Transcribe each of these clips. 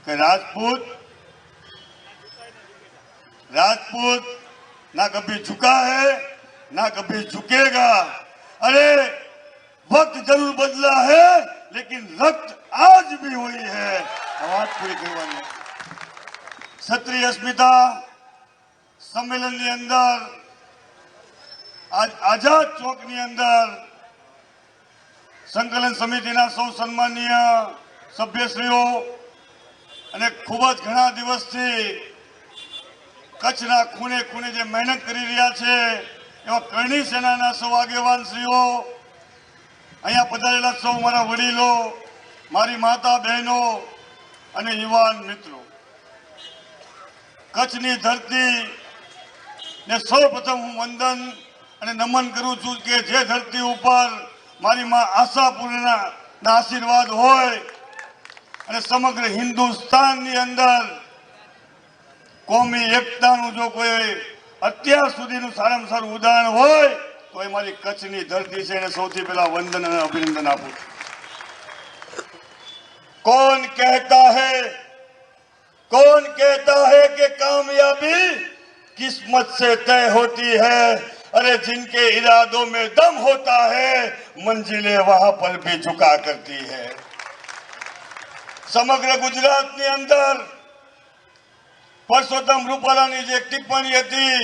कि राजपूत राजपूत ना कभी झुका है ना कभी झुकेगा। अरे वक्त जरूर बदला है लेकिन रक्त आज भी हुई है। आवाज पूरी करवानी। क्षत्रिय अस्मिता सम्मेलन ની અંદર આજ આઝાદ ચોક ની અંદર સંકલન સમિતિના સૌ સન્માનીય સભ્યશ્રીઓ અને ખૂબ જ ઘણા દિવસથી કચ્છના ખૂણે ખૂણે જે મહેનત કરી રહ્યા છે એવા કરણી સેનાના સૌ આગેવાનશ્રીઓ, અહીંયા પધારેલા સૌ મારા વડીલો, મારી માતા બહેનો અને યુવાન મિત્રો, કચ્છની ધરતી ને સૌપ્રથમ હું વંદન અને નમન કરું છું કે જે ધરતી ઉપર મારી માં આશાપૂર્ણના આશીર્વાદ હોય અને સમગ્ર હિન્દુસ્તાનની અંદર કોમી એકતાનું જો કોઈ અત્યાર સુધીનું સારામાં સારું ઉદાહરણ હોય તો એ મારી કચ્છની ધરતી છે. એને સૌથી પહેલા વંદન અને અભિનંદન આપું છું. कौन कहता है कि कामयाबी किस्मत से तय होती है। अरे जिनके इरादों में दम होता है मंजिलें वहां पर भी झुका करती है. समग्र गुजरात ની અંદર પરસોત્તમ રૂપાલાની જે ટિપ્પણી હતી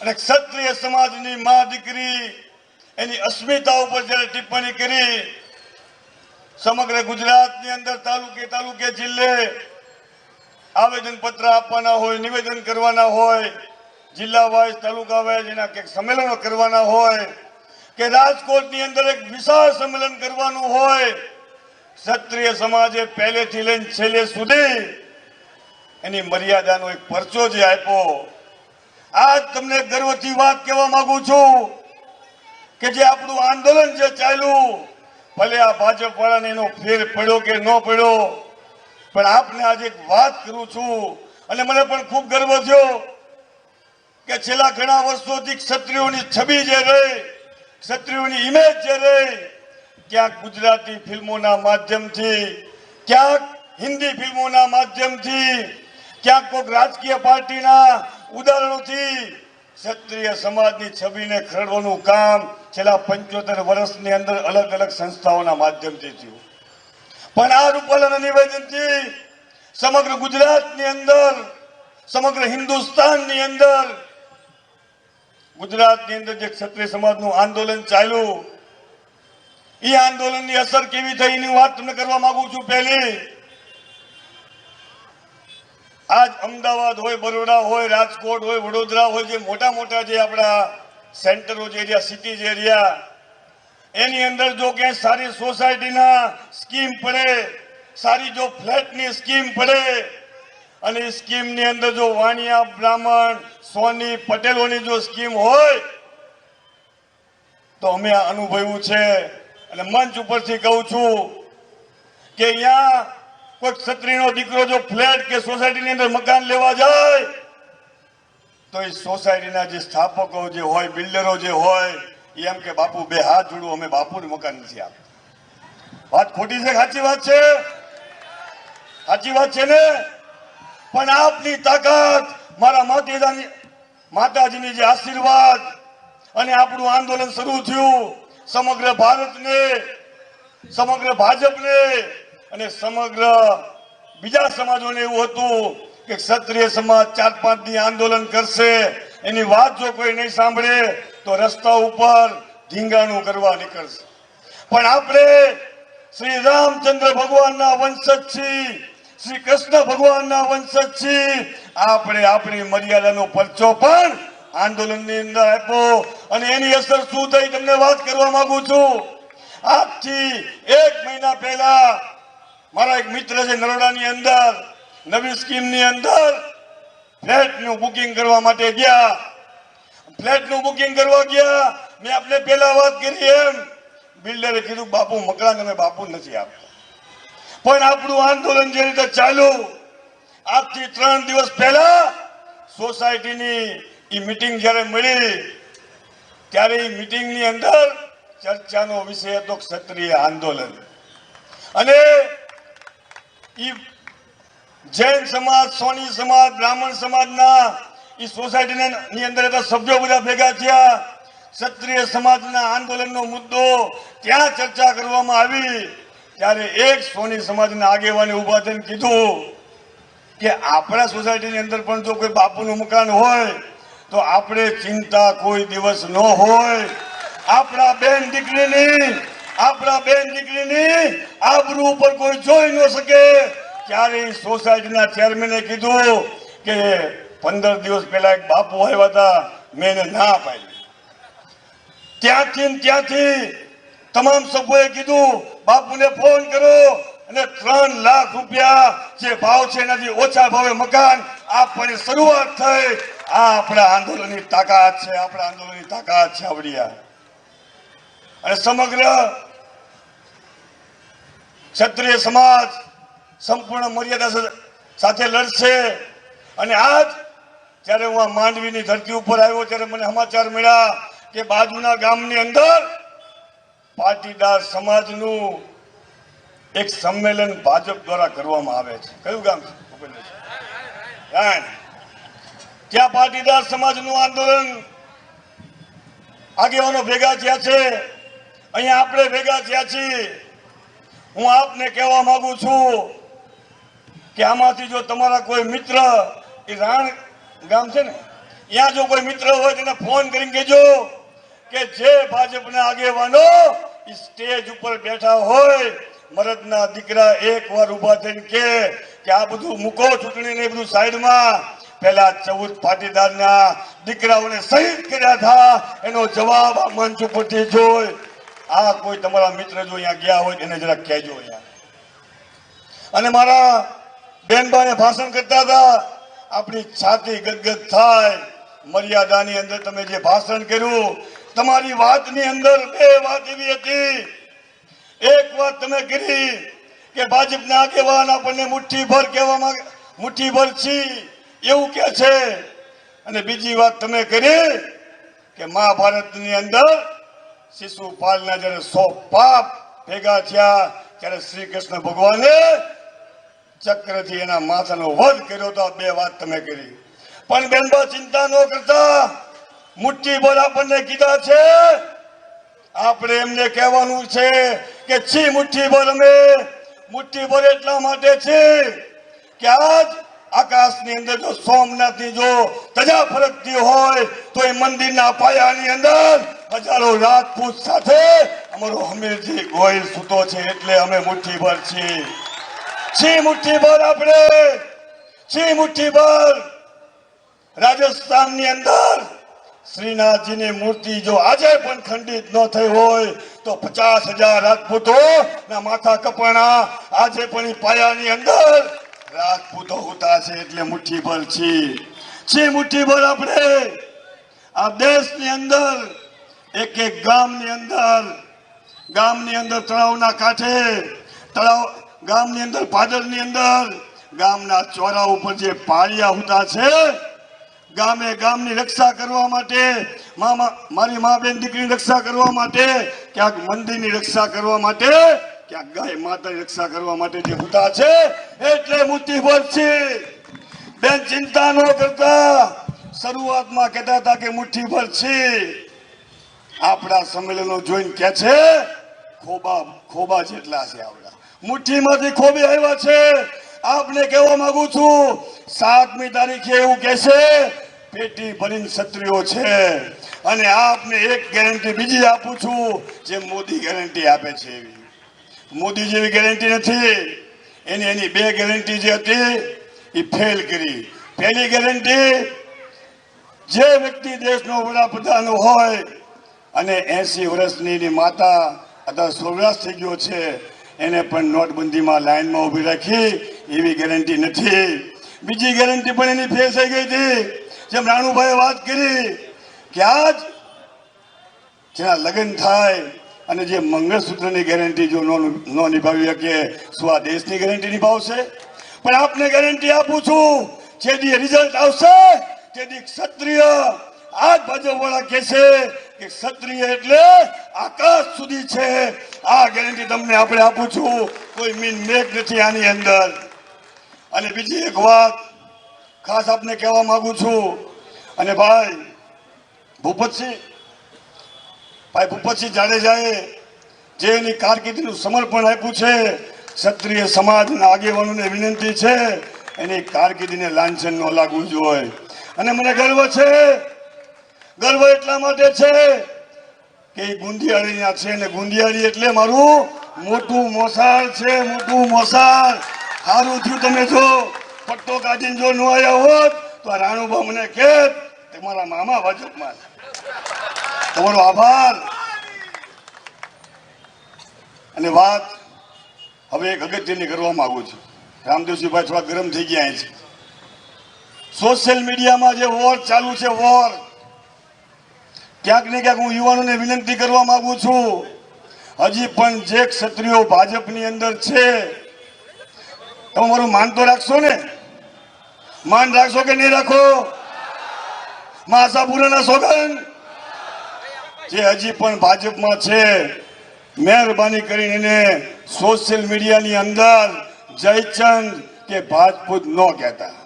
અને ક્ષત્રિય સમાજની મા દીકરી એની અસ્મિતા ઉપર જ્યારે ટિપ્પણી કરી, સમગ્ર ગુજરાતની અંદર તાલુકે તાલુકે જિલ્લે આવેદન પત્ર આપવાના હોય, નિવેદન કરવાના હોય, જિલ્લા વાઇઝ તાલુકા વાઇઝ એના કંઈક સંમેલનો કરવાના હોય કે રાજકોટની અંદર એક વિશાળ સંમેલન કરવાનું હોય, ક્ષત્રિય સમાજે પહેલેથી લઈને છેલ્લે સુધી એની મર્યાદાનો એક પરચો જે આપ્યો. આજ તમને ગર્વથી વાત કહેવા માંગુ છું કે જે આપણું આંદોલન જે ચાલ્યું, ભલે આ ભાજપ વાળાને એનો ફેર પડ્યો કે ન પડ્યો, પણ આપને આજે એક વાત કરું છું અને મને પણ ખૂબ ગર્વ થયો કે છેલ્લા ઘણા વર્ષોથી ક્ષત્રિયોની છબી જે રહી, ક્ષત્રિયોની ઇમેજ જે રહી, ક્યાંક ગુજરાતી ફિલ્મોના માધ્યમથી, ક્યાંક હિન્દી ફિલ્મોના માધ્યમથી, ક્યાંક કોઈક રાજકીય પાર્ટીના ઉદાહરણોથી ક્ષત્રિય સમાજની છબીને ખરડવાનું કામ છેલ્લા 75 વર્ષની અંદર અલગ અલગ સંસ્થાઓના માધ્યમથી થયું. પણ આ રૂપાલાના નિવેદનથી સમગ્ર ગુજરાતની અંદર, સમગ્ર હિન્દુસ્તાનની અંદર, ગુજરાતની અંદર જે ક્ષત્રિય સમાજનું આંદોલન ચાલ્યું એ આંદોલનની અસર કેવી થઈ એની વાત તમને કરવા માંગુ છું. પહેલી, આજ અમદાવાદ હોય, બરોડા હોય, રાજકોટ હોય, વડોદરા હોય, જે મોટા મોટા જે આપણા સેન્ટરો જે એરિયા, સિટીઝ એરિયા, એની અંદર જો ક્યાંય સારી સોસાયટીના સ્કીમ પડે, સારી જો ફ્લેટની સ્કીમ પડે અને એ સ્કીમની અંદર જો વાણિયા, બ્રાહ્મણ, સોની, પટેલોની જો સ્કીમ હોય તો અમે આ અનુભવ્યું છે અને મંચ ઉપરથી કહું છું કે અહીંયા કોઈ ક્ષત્રિયનો દીકરો જો ફ્લેટ કે સોસાયટીની અંદર મકાન લેવા જાય તો એ સોસાયટીના જે સ્થાપકો જે હોય, બિલ્ડરો જે હોય, એમ કે બાપુ બે હાથ જોડું, અમે બાપુનું મકાન નથી આપતા. વાત ખોટી છે? સાચી વાત છે? સાચી વાત છે ને? પણ આપની તાકાત, મારા માતાજીની જે આશીર્વાદ અને આપણું આંદોલન શરૂ થયું, સમગ્ર ભારતને, સમગ્ર ભાજપને અને સમગ્ર બીજા સમાજોને એવું હતું કે ક્ષત્રિય સમાજ 4-5 દી આંદોલન કરશે, એની વાત જો કોઈ નહીં સાંભળે તો રસ્તા ઉપર ધીંગાણું કરવા નીકળશે. પણ આપણે શ્રી રામચંદ્ર ભગવાનના વંશજ છીએ, શ્રી કૃષ્ણ ભગવાનના વંશજ છીએ. આપણે આપણી મર્યાદાનો પરચો પણ આંદોલનની અંદર આપ્યો અને એની અસર શું થઈ તમને વાત કરવા માંગુ છું. આજથી 1 મહિના પહેલા મારા એક મિત્ર છે નરોડાની અંદર નવી સ્કીમની અંદર ફ્લેટનું બુકિંગ કરવા માટે ગયા. ફ્લેટનું બુકિંગ કરવા ગયા, મેં આપને પહેલા વાત કરી એમ બિલ્ડરે કીધું બાપુ મકાન અમે બાપુ નથી આપતા. પણ આપણું આંદોલન જે રીતે ચાલ્યું, આજથી 3 દિવસ પહેલા સોસાયટીની એ મીટિંગ જ્યારે મળી ત્યારે એ મીટિંગની અંદર ચર્ચાનો વિષય હતો ક્ષત્રિય આંદોલન અને જૈન સમાજ, સોની સમાજ, બ્રાહ્મણ સમાજના એ સોસાયટીની અંદર હતા સભ્યો બધા ભેગા થયા. ક્ષત્રિય સમાજના આંદોલનનો મુદ્દો ત્યાં ચર્ચા કરવામાં આવી ત્યારે એક સોની સમાજના આગેવાને ઉભા થઈને કીધું કે આપણા સોસાયટીની અંદર પણ જો કોઈ બાપુનું મકાન હોય તો આપણે ચિંતા કોઈ દિવસ ન હોય. આપણા બેન દીકરીની આબરૂ ઉપર કોઈ જોઈ ન શકે. ત્યારે સોસાયટીના ચેરમેને કીધું કે 15 દિવસ પહેલા એક બાપુ આવ્યા હતા, મેં એને ના પાડી. ત્યાંથી તમામ સભ્યોએ કીધું બાપુને ફોન કરો અને 3 લાખ રૂપિયા જે ભાવ છે એનાથી ઓછા ભાવે મકાન આપવાની શરૂઆત થઈ. આ આપણા આંદોલનની તાકાત છે, આપણા આંદોલનની તાકાત છે આવડિયા. અને સમગ્ર ક્ષત્રિય સમાજ સંપૂર્ણ મર્યાદા સાથે લડશે. અને આજ જ્યારે હું આ માંડવીની ધરતી ઉપર આવ્યો ત્યારે મને સમાચાર મળ્યા કે બાજુના ગામની અંદર પાટીદાર સમાજનું એક સંમેલન ભાજપ દ્વારા કરવામાં આવે છે. કયું ગામ છે? ત્યાં પાટીદાર સમાજનું આંદોલન આગેવાનો ભેગા થયા છે. અહીંયા આપણે ભેગા થયા છીએ. હું આપને કહેવા માંગુ છું કે આમાંથી જો તમારા કોઈ મિત્ર, એ રાણ ગામ છે ને, ત્યાં જો કોઈ મિત્ર હોય તેને ફોન કરીને કહેજો કે જે ભાજપના આગેવાનો સ્ટેજ ઉપર બેઠા હોય, મરદના દીકરા એકવાર ઉભા થઈને કે આ બધું મૂકો, ચૂંટણીને બધું સાઈડમાં, પહેલા 14 પાટીદારના દીકરાઓને શહીદ કર્યા હતા એનો જવાબ આ મંચ ઉપરથી જોઈ. આ કોઈ તમારા મિત્ર જો અહીંયા ગયા હોય એને જરાક કહેજો અહીંયા. અને મારા બેનબાને ભાષણ કરતા હતા, આપણી છાતી ગદગદ થાય. મર્યાદાની અંદર તમે જે ભાષણ કર્યું, તમારી વાતની અંદર 2 વાત એવી હતી. એક વાત તમે કરી કે ભાજપના આગેવાન આપણને મુઠ્ઠીભર કહેવા માંગે, મુઠ્ઠીભર છી એવું કે છે. અને બીજી વાત તમે કરી કે મહાભારતની અંદર શિશુપાલના જ્યારે 100 પાપ ભેગા થયા ત્યારે શ્રી કૃષ્ણ ભગવાને ચક્રથી એના માથાનો વધ કર્યો તો. 2 વાત તમે કરી. પણ બેનબા ચિંતા ન કરતા, મુઠ્ઠીભર આપણને કીધા છે. આપણે એમને કહેવાનું છે કે છી મુઠ્ઠીભર. અમે મુઠ્ઠીભર એટલા માટે છે કે આજ આકાશની અંદર જો સોમનાથની જો ધજા ફરકતી હોય તો એ મંદિરના પાયાની અંદર હજારો રાજપૂત સાથે અમારો હમીરજી ગોયલ સૂતો છે. એટલે અમે મુઠ્ઠીભર છીએ મુઠ્ઠીભર. આપણે છી મુઠ્ઠીભર. રાજસ્થાનની અંદર શ્રીનાથજીની મૂર્તિ જો આજે પણ ખંડિત ન થઈ હોય તો 50,000 રાજપૂતો ના માથા કપાણા આજે પણ પાયાની અંદર રાજપૂતો હોતા છે. એટલે મુઠ્ઠીભર છીએ મુઠ્ઠીભર. આપણે આ દેશની અંદર એક ગામની અંદર તળાવના કાંઠે, ગામની અંદર ભાદરની અંદર, ગામના ચોરા ઉપર જે પાળિયા હોતા છે, ગામની રક્ષા કરવા માટે, મારી મા બેન દીકરીની રક્ષા કરવા માટે, ક્યાંક મંદિરની રક્ષા કરવા માટે, ક્યાંક ગાય માતાની રક્ષા કરવા માટે જે હોતા છે. એટલે મુઠ્ઠીભર છે. બેન ચિંતા ન કરતા. શરૂઆતમાં કહેતા હતા કે મુઠ્ઠીભર છે. આપણા સંમેલનો જોઈને કે છે ખોબા જેટલા છે. આપણા મુઠ્ઠીમાંથી ખોબી આવ્યા છે. આપને કહેવા માંગુ છું 7મી તારીખે એવું કહેશે પેટી ભરીને ક્ષત્રિયો છે. અને આપને એક ગેરંટી બીજી આપું છું, જે મોદી ગેરંટી આપે છે એવી. મોદી જેવી ગેરંટી નથી. એની 2 ગેરંટી જે હતી એ ફેલ કરી. પહેલી ગેરંટી, જે વ્યક્તિ દેશનો વડાપ્રધાન હોય અને 80 વર્ષની એની માતા અથવા સ્વર્ગવાસ થઈ ગયો છે એને પણ નોટબંધીમાં લાઈનમાં ઊભી રાખી એવી ગેરંટી નથી. બીજી ગેરંટી પણ એની ફેલ થઈ ગઈ હતી. જેમ રાણુભાઈએ વાત કરી કે આજ જેના લગ્ન થાય અને જે મંગળસૂત્રની ગેરંટી જો ન નિભાવી શકે, શું આ દેશની ગેરંટી નિભાવશે? પણ આપને ગેરંટી આપું છું, જેથી રિઝલ્ટ આવશે તેથી ક્ષત્રિય, આજ ભાજપવાળા કહે છે કે ક્ષત્રિય એટલે આકાશ સુધી છે. આ ગેરંટી તમને આપણે આપું છું. કોઈ મીન મેઘ નથી આની અંદર. અને બીજી એક વાત ખાસ આપને કહેવા માંગુ છું, અને ભાઈ ભૂપતસિંહ જાડેજાએ જે એની કારકિર્દીનું સમર્પણ આપ્યું છે, ક્ષત્રિય સમાજના આગેવાનોને વિનંતી છે એની કારકિર્દીને લાંછન ન લાગવું જોઈએ. અને મને ગર્વ છે, ગર્વ એટલા માટે છે કે એ ગુંદિયાળી છે, ને ગુંદિયાળી એટલે મારું મોટું મોસાળ છે, મોટું મોસાળ. સારું થયું તમે જો પટ્ટો કાઢીને જો ન આવ્યા હોત તો આ રાણુબા મને કહે તમારા મામા ભાજપમાં. તમારો આભાર. અને વાત હવે એક અગત્યની કરવા માંગુ છું. રામદેવસિંહભાઈ થોડા ગરમ થઈ ગયા છે. સોશિયલ મીડિયામાં જે વોર ચાલુ છે, વોર, ક્યાંક ને ક્યાંક હું યુવાનોને વિનંતી કરવા માંગુ છું, હજી પણ જે ક્ષત્રિયો ભાજપની અંદર છે તમે મારું માન તો રાખશો ને? માન રાખશો કે નહીં રાખો? માં આશાપુરાના સોગન જે હજી પણ ભાજપમાં છે, મહેરબાની કરીને સોશિયલ મીડિયાની અંદર જયચંદ કે ભાજપૂત ન કહેતા.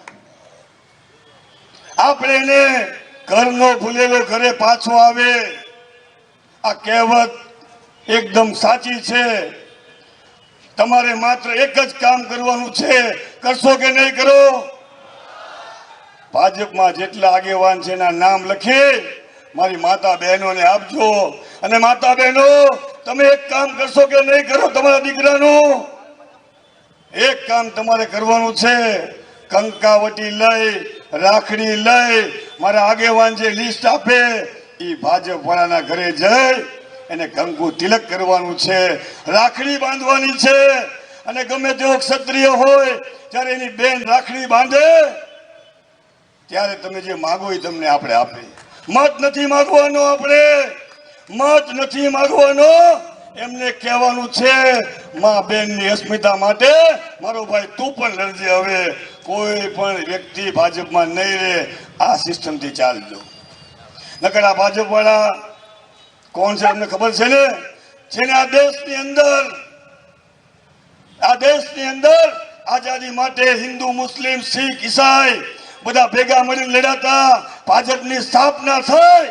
આપણે એને ઘરનો ભૂલેલો ઘરે પાછો આવે, આ કહેવત એકદમ સાચી છે. તમારે માત્ર એક જ કામ કરવાનું છે, કરશો કે નહીં કરો? ભાજપમાં જેટલા આગેવાન છે એના નામ લખી મારી માતા બહેનોને આપજો. અને માતા બહેનો, તમે એક કામ કરશો કે નહીં કરો? તમારા દીકરાનું એક કામ તમારે કરવાનું છે, કંકાવટી લઈ, રાખડી લઈ, મારા આગેવાન જે લિસ્ટ આપે એ ભાજપ વાળાના ઘરે જઈ એને કંકુ તિલક કરવાનું છે, રાખડી બાંધવાની છે. અને ગમે તેવો ક્ષત્રિય હોય જ્યારે એની બેન રાખડી બાંધે ત્યારે તમે જે માગો એ તમને આપણે આપીએ. મત નથી માગવાનો, આપણે મત નથી માગવાનો. એમને કહેવાનું છે મા બેનની અસ્મિતા માટે મારો ભાઈ તું પણ લડજે. હવે કોઈ પણ વ્યક્તિ ભાજપમાં નહીં રહે, આ સિસ્ટમથી ચાલજો. નકર આ ભાજપ વાળા કોણ છે તમને ખબર છે ને? જેને આ દેશની અંદર આઝાદી માટે હિન્દુ, મુસ્લિમ, શીખ, ઈસાઈ બધા ભેગા મળીને લડ્યા. ભાજપની સ્થાપના થઈ,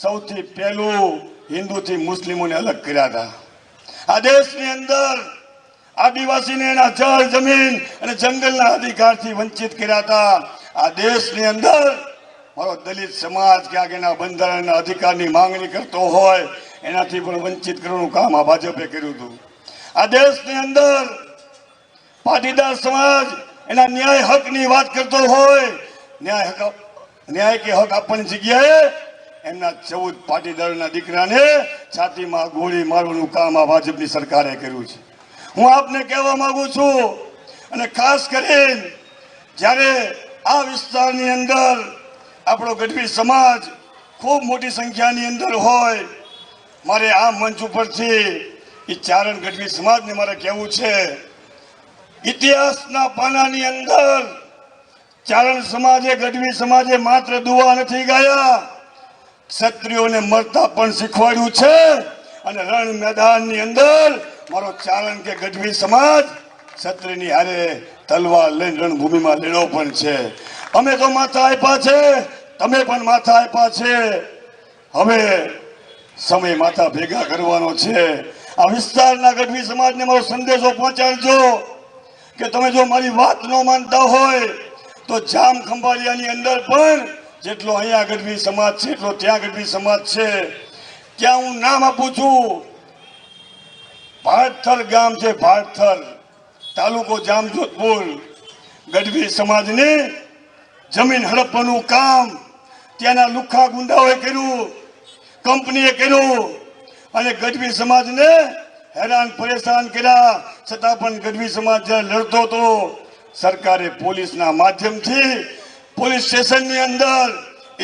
સૌથી પહેલું હિન્દુથી મુસ્લિમોને અલગ કર્યા હતા. આ દેશની અંદર આદિવાસીને એના જળ, જમીન અને જંગલના અધિકારથી વંચિત કર્યા હતા. આ દેશની અંદર મારો દલિત સમાજ ક્યાંક એના બંધારણના અધિકારની માંગણી કરતો હોય એનાથી પણ વંચિત કરવાનું કામ આ ભાજપે કર્યું હતું. આ દેશની અંદર પાટીદાર સમાજ એના ન્યાય હકની વાત કરતો હોય, ન્યાય કે હક આપવાની જગ્યાએ એમના 14 પાટીદારોના દીકરાને છાતીમાં ગોળી મારવાનું કામ આ ભાજપની સરકારે કર્યું છે. હું આપને કહેવા માંગુ છું, અને ખાસ કરીને જ્યારે આ વિસ્તારની અંદર આપણો ગઢવી સમાજ ખૂબ મોટી સંખ્યાની અંદર હોય, મારે આ મંચ ઉપરથી એ ચારણ ગઢવી સમાજને મારે કહેવું છે, ઇતિહાસના પાનાની અંદર ચારણ સમાજે, ગઢવી સમાજે માત્ર દુઆ નથી ગાયા, ક્ષત્રિયોને મરતા પણ શીખવાડ્યું છે. અને રણ મેદાનની અંદર મારો ચારણ કે ગઢવી સમાજ ક્ષત્રિયની હારે તલવાર લઈને રણભૂમિમાં લડ્યો પણ છે. અમે તો માથા આપ્યા છે, તમે પણ માથા આપ્યા છે. હવે સમય માથા ભેગા કરવાનો છે. આ વિસ્તારના ગઢવી સમાજને મારો સંદેશો પહોંચાડજો કે તમે જો મારી વાત ન માનતા હોય તો જામ ખંભાળિયાની અંદર પણ જેટલો અહીંયા ગઢવી સમાજ છે એટલો ત્યાં ગઢવી સમાજ છે. ત્યાં હું નામ આપું છું, ભાટથલ ગામ છે, ભાટથલ તાલુકો જામજોધપુર. ગઢવી સમાજની જમીન હડપવાનું કામ ત્યાંના લુખ્ખા ગુંડાઓએ કર્યું, કંપનીએ કર્યું, અને ગઢવી સમાજને હેરાન પરેશાન કર્યા. છતાં પણ ગઢવી સમાજ જ્યારે લડતો હતો, સરકારે પોલીસના માધ્યમથી પોલીસ સ્ટેશનની અંદર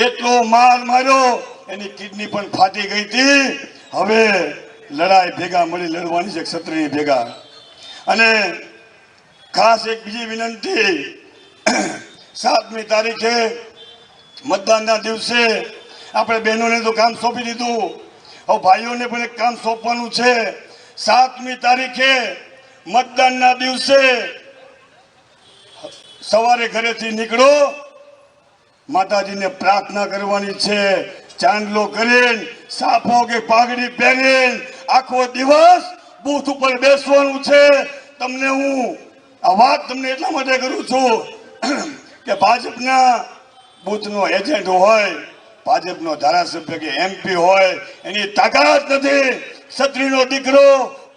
એટલો માર માર્યો એની કિડની પણ ફાટી ગઈ હતી. હવે લડાઈ ભેગા મળી લડવાની છે, ક્ષત્રિય ભેગા. અને ખાસ એક બીજી વિનંતી, 7મી તારીખે મતદાનના દિવસે આપણે બહેનોને તો કામ સોંપી દીધું, હવે ભાઈઓને પણ એક કામ સોંપવાનું છે. 7મી તારીખે મતદાનના દિવસે સવારે ઘરેથી નીકળો, માતાજીને પ્રાર્થના કરવાની છે, ચાંદલો કરીને સાફો કે પાઘડી પહેરીને આખો દિવસ બૂથ ઉપર બેસવાનું છે. તમને હું આ વાત તમને એટલા માટે કરું છું કે ભાજપના બૂથનો એજન્ટ હોય, ભાજપનો ધારાસભ્ય કે MP હોય, એની તાકાત નથી. છત્રીનો દીકરો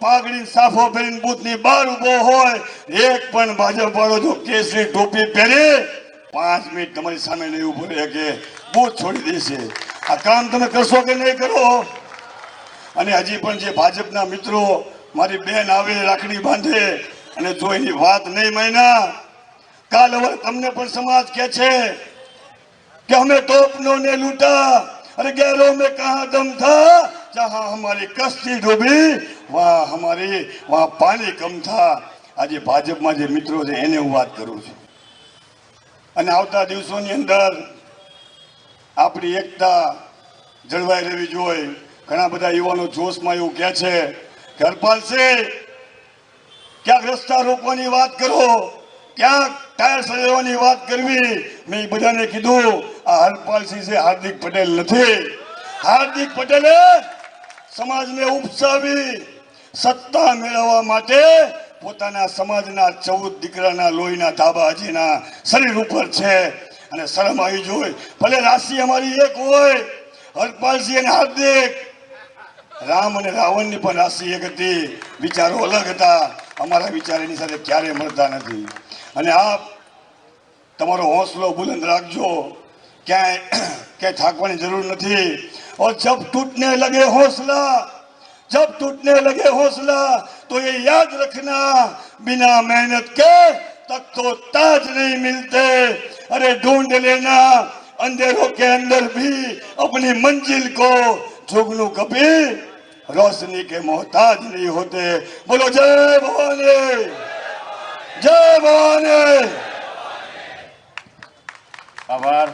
પાઘડી સાફો પહેરીને બૂથની બહાર ઉભો હોય, એક પણ ભાજપ વાળો જો કેસરી ટોપી પહેરી 5 મિનિટ તમારી સામે નહીં ઉભો રહે કે બૂથ છોડી દેશે. આ કામ તમે કરશો કે નહીં કરો? અને હજી પણ જે ભાજપના મિત્રો, મારી બેન આવે રાખડી બાંધે અને જો એની વાત નહીં માન્યા, કાલ હવે તમને પણ સમાજ કહે છે कि हमें तोपनों ने लूटा, अरे गैरों में कहाँ दम था, जहाँ हमारी कश्ती डूबी वहाँ पानी कम था. આજે ભાજપમાં જે મિત્રો છે એને હું વાત કરું છું. અને આવતા દિવસોની અંદર આપણી એકતા જળવાઈ રહેવી જોઈએ. ઘણા બધા યુવાનો જોશમાં એવું કહે છે કે હરપાલસિંહ ક્યાંક રસ્તા રોકવાની વાત કરો, ક્યાંક ટાયર સજાવવાની વાત કરવી. મેં બધાને કીધું આ હરપાલસિંહ છે, હાર્દિક પટેલ નથી. હાર્દિક પટેલે સમાજને ઉપસાવી સત્તા મેળવવા માટે પોતાના સમાજના 14 દીકરાના લોહીના ધાબા હજીના શરીર ઉપર છે. અને શરમ આવી જોઈએ. ભલે રાશિ અમારી એક હોય, હરપાલસિંહ અને હાર્દિક, રામ અને રાવણની પણ રાશિ એક હતી, વિચારો અલગ હતા. અમારા વિચાર એની સાથે ક્યારેય મળતા નથી. અને આપ તમારો હોંસલો બુલંદ રાખજો, ક્યાંય થાકવાની જરૂર નથી. और जब टूटने लगे हौसला तो ये याद रखना, बिना मेहनत के तक तो ताज नहीं मिलते. अरे ढूंढ लेना अंधेरों के अंदर भी अपनी मंजिल को, जुगनू कभी रोशनी के मोहताज नहीं होते. बोलो जय भवानी, जय भवानी. आभार.